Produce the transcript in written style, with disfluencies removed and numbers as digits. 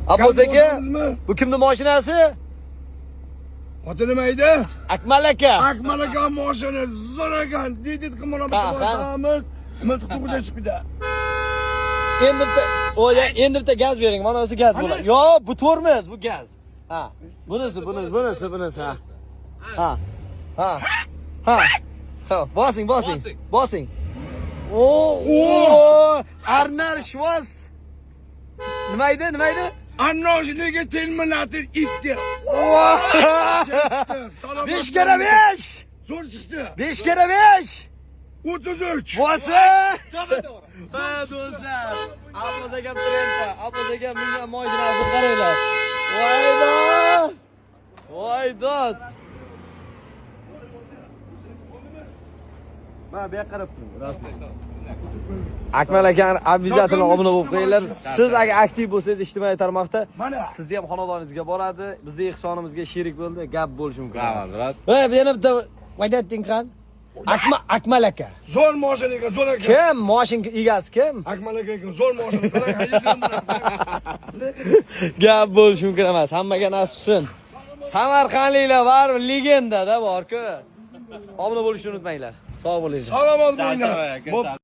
Abbos aka, bu kimning mashinasi? Oti nima edi? Akmal aka. Akmal aka mashina zo'r ekan. Didit qilib boshamiz. Miltiqni qo'yib chiqibdi. Endi bitta gaz bering. Mana o'zi gaz bo'ladi. Yo, bu tormoz, bu gaz. Ha. Bunisi. Ha. Ha. Bosing. Arnar Schwarz. Nima edi? Annoshniga terminator itdi. 5 kere 5. Zo'r chiqdi. 5 kere 5. 33. Bosa! Ha, do'stlar. Abbos aka Trenta, Abbos aka bizning mashinasini qaranglar. Voydod. Mana bu yoqqa qarab turing. Akmal aka obязательно obuna bo'lib qo'yinglar. Siz agar aktiv bo'lsangiz ijtimoiy tarmoqda, sizni ham xonadoningizga boradi, bizning ehsonimizga sherik bo'ldi, gap bo'lishi mumkin. Rahmat. Yana bitta ayting qan? Akmal aka. Zo'r mashinaga, zo'r aka. Kim? Mashina egasi kim? Akmal aka zo'r mashina. Gap bo'lishi mumkin emas. Hammaga nasibsin. Samarqandliklar baribir legenda-da bor-ku. Obuna bo'lishni unutmanglar. Sog' bo'linglar. Salomat bo'linglar.